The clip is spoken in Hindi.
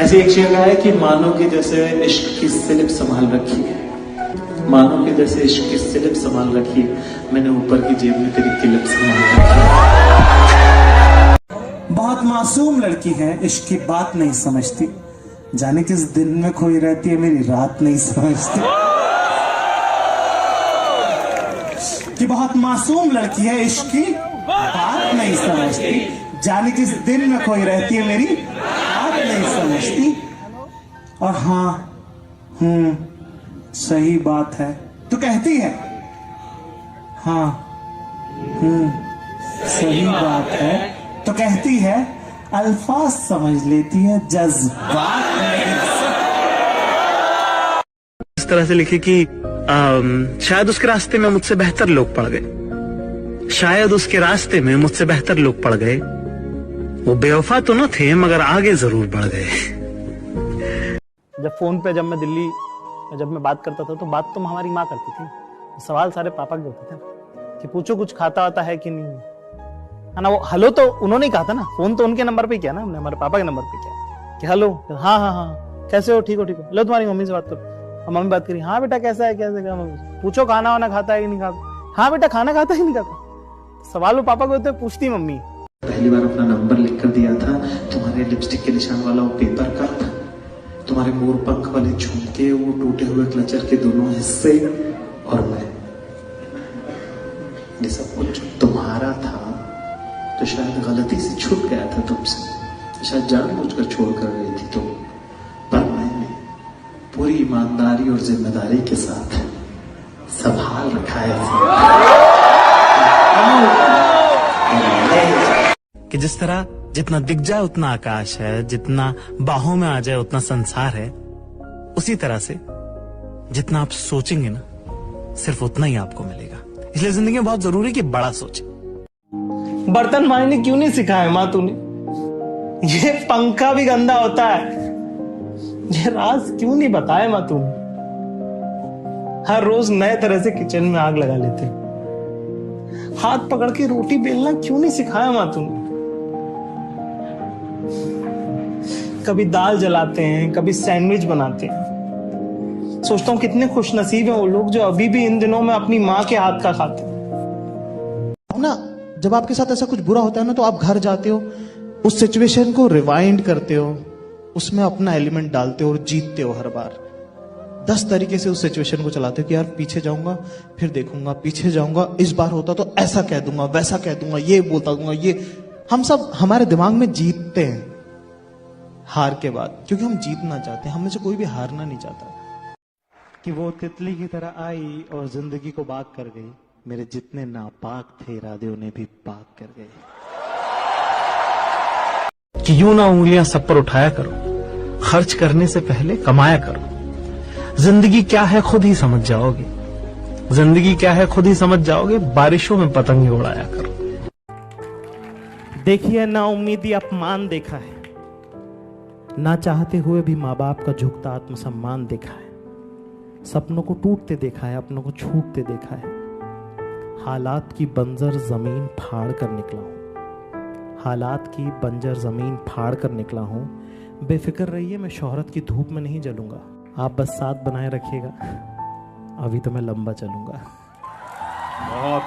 ऐसे एक शेर है कि मानो कि जैसे इश्क की स्लिप संभाल रखी है, मानो कि जैसे इश्क की स्लिप संभाल रखी है, मैंने ऊपर की जेब में तेरी क्लिप संभाल रखी है। बहुत मासूम लड़की है, इश्क की बात नहीं समझती, जाने किस दिन में खोई रहती है, मेरी रात नहीं समझती। कि बहुत मासूम लड़की है, इश्क की बात नहीं समझती, जाने किस दिन में खोई रहती है, मेरी बात नहीं समझती। और हाँ, सही बात है, तू कहती है हाँ, सही बात है, तो कहती है, अल्फाज समझ लेती है, जज्बात नहीं। इस तरह से लिखी कि शायद उसके रास्ते में मुझसे बेहतर लोग पड़ गए, शायद उसके रास्ते में मुझसे बेहतर लोग पड़ गए, वो बेवफा तो न थे मगर आगे जरूर बढ़ गए। जब फोन पे जब मैं बात करता था तो बात तो हमारी माँ करती थी, सवाल सारे पापा के होते थे कि पूछो कुछ खाता आता है कि नहीं, है ना। वो हेलो तो उन्होंने ही कहा था ना, फोन तो उनके नंबर पे किया ना हमने, हमारे पापा के नंबर पे किया कि हेलो, हाँ हाँ हाँ कैसे हो, ठीक हो, लो तुम्हारी मम्मी से बात करो। और मम्मी बात करी, हाँ बेटा कैसा है, कैसे क्या, पूछो खाना वाना खाता है कि नहीं खाता, हाँ बेटा खाना खाता है कि नहीं खाता। सवाल वो पापा को होते पूछती मम्मी। पहली बार अपना नंबर लिख कर दिया था, तुम्हारे लिपस्टिक के निशान वाला वो पेपर कट, तुम्हारे मोर पंख वाले झुमके, वो टूटे हुए क्लचर के दोनों हिस्से, और मैं, ये सब कुछ तुम्हारा था तो शायद गलती से छूट गया था तुमसे, शायद जानबूझकर छोड़ कर गई थी तुम, पर मैंने पूरी ईमानदारी और जिम्मेदारी के साथ संभाल रखा है। कि जिस तरह जितना दिख जाए उतना आकाश है, जितना बाहों में आ जाए उतना संसार है, उसी तरह से जितना आप सोचेंगे ना सिर्फ उतना ही आपको मिलेगा। इसलिए जिंदगी में बहुत जरूरी है कि बड़ा सोचें। बर्तन मांजने क्यों नहीं सिखाया माँ तूने, ये पंखा भी गंदा होता है, ये राज क्यों नहीं बताया माँ तूने। हर रोज नए तरह से किचन में आग लगा लेते, हाथ पकड़ के रोटी बेलना क्यों नहीं सिखाया माँ तूने। कभी दाल जलाते हैं, कभी सैंडविच बनाते हैं। सोचता हूँ कितने खुश नसीब हैं वो लोग जो अभी भी इन दिनों में अपनी माँ के हाथ का खाते हैं ना। जब आपके साथ ऐसा कुछ बुरा होता है ना, तो आप घर जाते हो, उस सिचुएशन को रिवाइंड करते हो, उसमें अपना एलिमेंट डालते हो और जीतते हो हर बार। 10 तरीके से उस सिचुएशन को चलाते हो कि यार पीछे जाऊंगा, फिर देखूंगा, पीछे जाऊंगा, इस बार होता तो ऐसा कह दूंगा, वैसा कह दूंगा, ये बोलता दूंगा, ये हम सब हमारे दिमाग में जीतते हैं हार के बाद, क्योंकि हम जीतना चाहते हैं, हमें से कोई भी हारना नहीं चाहता। कि वो तितली की तरह आई और जिंदगी को बाग कर गई, मेरे जितने नापाक थे इरादे उन्हें भी पाक कर गए। कि यूं ना उंगलियां सब पर उठाया करो, खर्च करने से पहले कमाया करो। जिंदगी क्या है खुद ही समझ जाओगे, जिंदगी क्या है खुद ही समझ जाओगे, बारिशों में पतंगे उड़ाया करो। देखिए ना उम्मीदी अपमान देखा है, ना चाहते हुए भी माँ बाप का झुकता आत्मसम्मान देखा है, सपनों को टूटते देखा है, अपनों को छूटते देखा है। हालात की बंजर जमीन फाड़ कर निकला हूं, हालात की बंजर जमीन फाड़ कर निकला हूं। बेफिक्र रहिए, मैं शोहरत की धूप में नहीं जलूंगा, आप बस साथ बनाए रखिएगा, अभी तो मैं लंबा चलूंगा। बहुत